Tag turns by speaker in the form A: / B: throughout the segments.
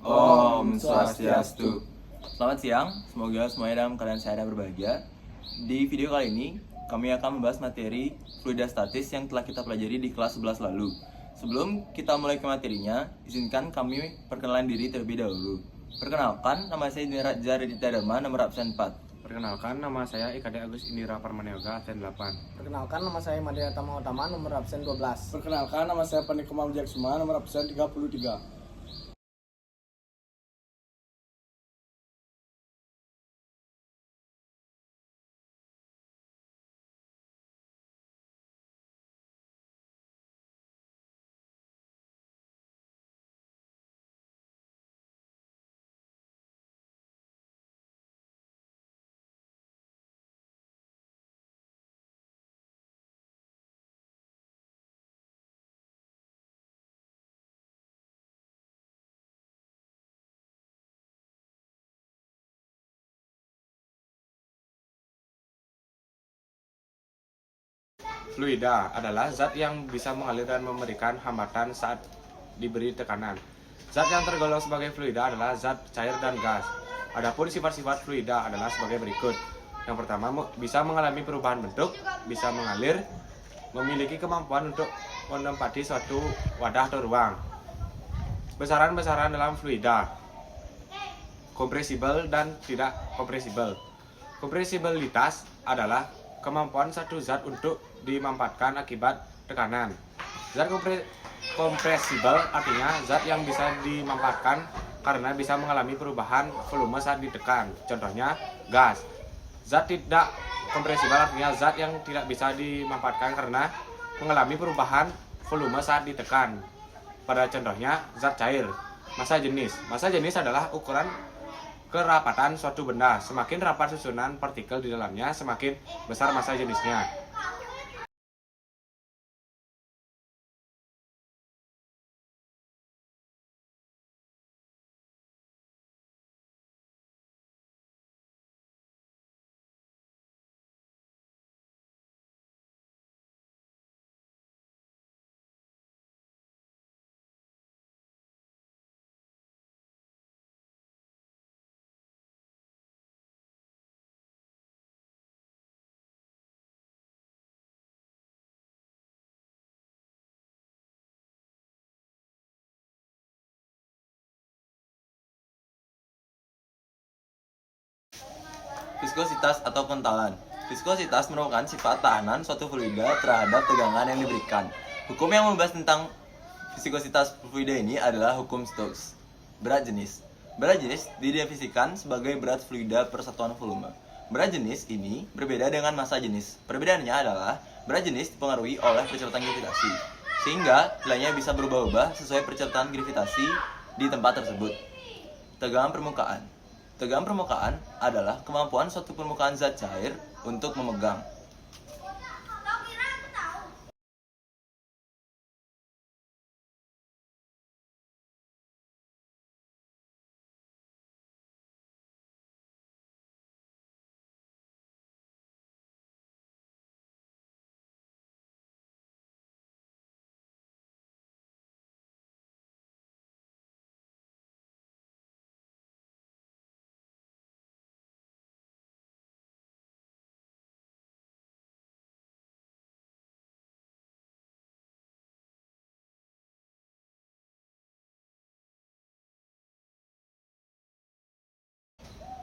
A: Om Swastiastu. Selamat siang, semoga semuanya dalam keadaan sehat dan berbahagia. Di video kali ini, kami akan membahas materi fluidastatis yang telah kita pelajari di kelas 11 lalu. Sebelum kita mulai ke materinya, izinkan kami perkenalan diri terlebih dahulu. Perkenalkan, nama saya Indira Jaridita Dharma, nomor absen 4.
B: Perkenalkan, nama saya IKD Agus Indira Parmaneoga, absen 8.
C: Perkenalkan, nama saya Madya Tama Utama, nomor absen 12.
D: Perkenalkan, nama saya Panikuma Wijaksuma, nomor absen 33.
B: Fluida adalah zat yang bisa mengalir dan memberikan hambatan saat diberi tekanan. Zat yang tergolong sebagai fluida adalah zat cair dan gas. Adapun sifat-sifat fluida adalah sebagai berikut. Yang pertama, bisa mengalami perubahan bentuk, bisa mengalir, memiliki kemampuan untuk menempati suatu wadah atau ruang. Besaran-besaran dalam fluida, kompresibel dan tidak kompresibel. Kompresibilitas adalah kemampuan satu zat untuk dimanfaatkan akibat tekanan. Zat kompresibel artinya zat yang bisa dimanfaatkan karena bisa mengalami perubahan volume saat ditekan. Contohnya gas. Zat tidak kompresibel artinya zat yang tidak bisa dimanfaatkan karena mengalami perubahan volume saat ditekan. Pada contohnya zat cair. Massa jenis. Massa jenis adalah ukuran kerapatan suatu benda. Semakin rapat susunan partikel di dalamnya, semakin besar massa jenisnya.
A: Viskositas atau kentalan. Viskositas merupakan sifat tahanan suatu fluida terhadap tegangan yang diberikan. Hukum yang membahas tentang viskositas fluida ini adalah hukum Stokes. Berat jenis. Berat jenis didefinisikan sebagai berat fluida per satuan volume. Berat jenis ini berbeda dengan massa jenis. Perbedaannya adalah berat jenis dipengaruhi oleh percepatan gravitasi, sehingga nilainya bisa berubah-ubah sesuai percepatan gravitasi di tempat tersebut. Tegangan permukaan. Tegangan permukaan adalah kemampuan suatu permukaan zat cair untuk memegang.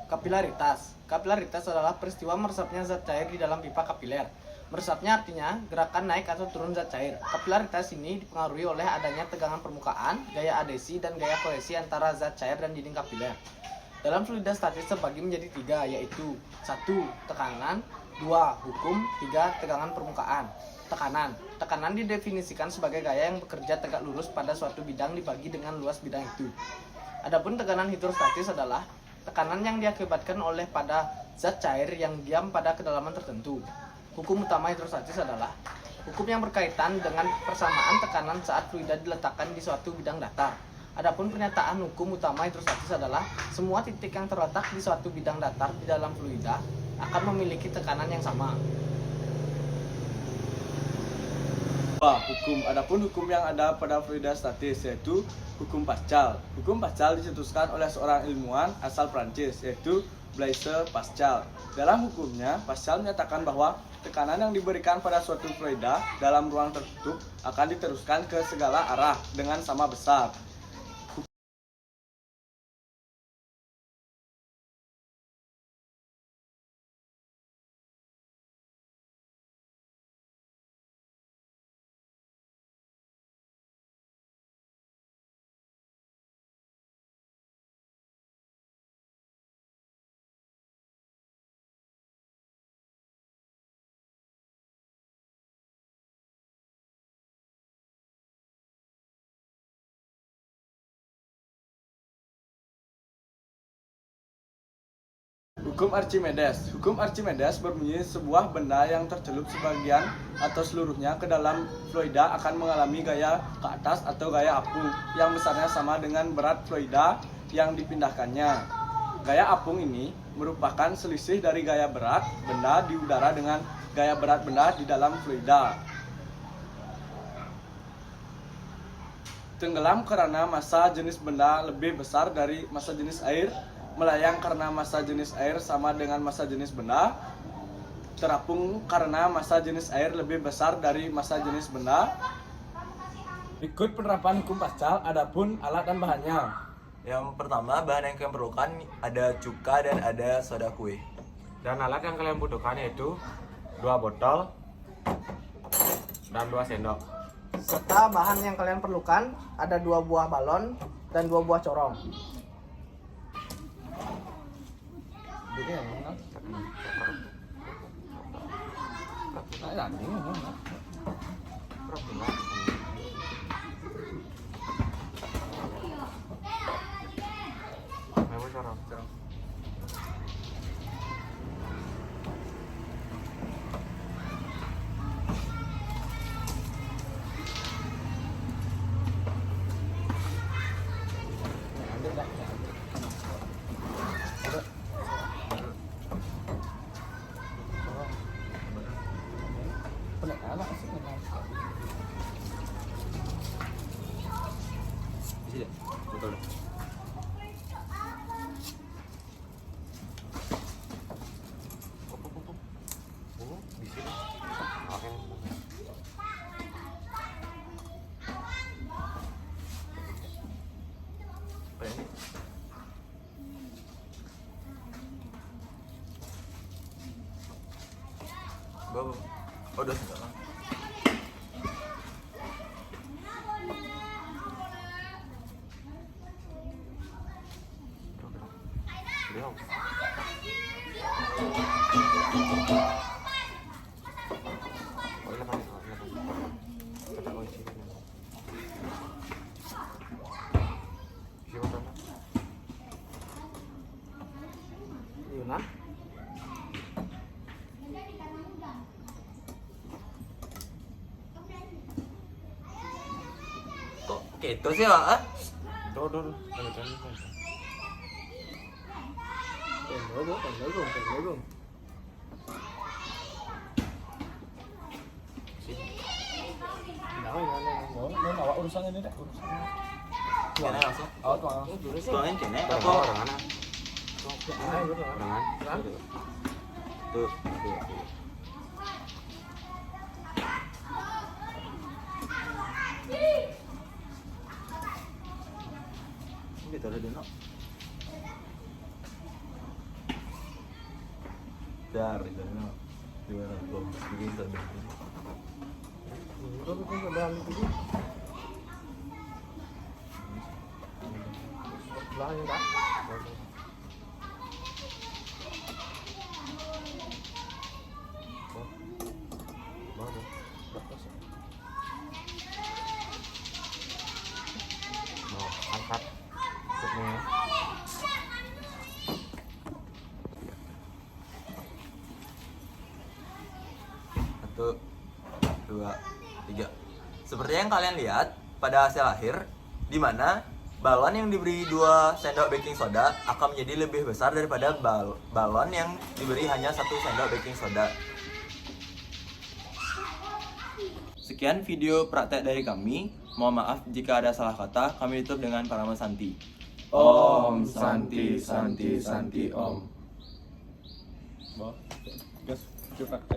C: Kapilaritas. Kapilaritas adalah peristiwa meresapnya zat cair di dalam pipa kapiler. Meresapnya artinya gerakan naik atau turun zat cair. Kapilaritas ini dipengaruhi oleh adanya tegangan permukaan, gaya adhesi, dan gaya kohesi antara zat cair dan dinding kapiler. Dalam fluidastatis terbagi menjadi 3, yaitu 1. Tekanan, 2. Hukum, 3. Tegangan permukaan. Tekanan. Tekanan didefinisikan sebagai gaya yang bekerja tegak lurus pada suatu bidang dibagi dengan luas bidang itu. Adapun tekanan hidrostatis adalah tekanan yang diakibatkan oleh pada zat cair yang diam pada kedalaman tertentu. Hukum utama hidrostatis adalah hukum yang berkaitan dengan persamaan tekanan saat fluida diletakkan di suatu bidang datar. Adapun pernyataan hukum utama hidrostatis adalah semua titik yang terletak di suatu bidang datar di dalam fluida akan memiliki tekanan yang sama.
D: Hukum. Adapun hukum yang ada pada fluida statis yaitu hukum Pascal. Hukum Pascal dicetuskan oleh seorang ilmuwan asal Prancis yaitu Blaise Pascal. Dalam hukumnya, Pascal menyatakan bahwa tekanan yang diberikan pada suatu fluida dalam ruang tertutup akan diteruskan ke segala arah dengan sama besar. Hukum Archimedes. Hukum Archimedes berbunyi sebuah benda yang tercelup sebagian atau seluruhnya ke dalam fluida akan mengalami gaya ke atas atau gaya apung yang besarnya sama dengan berat fluida yang dipindahkannya. Gaya apung ini merupakan selisih dari gaya berat benda di udara dengan gaya berat benda di dalam fluida. Tenggelam karena massa jenis benda lebih besar dari massa jenis air. Melayang karena massa jenis air sama dengan massa jenis benda. Terapung karena massa jenis air lebih besar dari massa jenis benda. Berikut penerapan hukum Pascal, adapun alat dan bahannya.
A: Yang pertama, bahan yang kalian perlukan ada cuka dan ada soda kue.
B: Dan alat yang kalian butuhkan yaitu 2 botol dan 2 sendok.
C: Serta bahan yang kalian perlukan ada 2 buah balon dan 2 buah corong.
A: Oh, udah sendok.
C: Yuna.
A: Kok gitu sih, Pak?
B: Tuh.
C: Tunggu.
D: Ini bawa urusan ini deh.
A: Kena langsung.
D: Oh, tuang.
A: Tuangin kena
B: Tuh,
A: apa?
B: dengan.
A: Tuh. Gitu ada dino. Dar itu dino. Gimana tuh? Bikin tadi.
B: Angkat. Tutupnya.
A: Satu, dua, tiga. Seperti yang kalian lihat pada hasil akhir, di mana balon yang diberi 2 sendok baking soda akan menjadi lebih besar daripada balon yang diberi hanya 1 sendok baking soda. Sekian Sekian video praktek dari kami. Mohon maaf jika ada salah kata. Kami tutup dengan Parama Santi.
B: Om Santi Santi Santi Om.
D: Gas, praktek.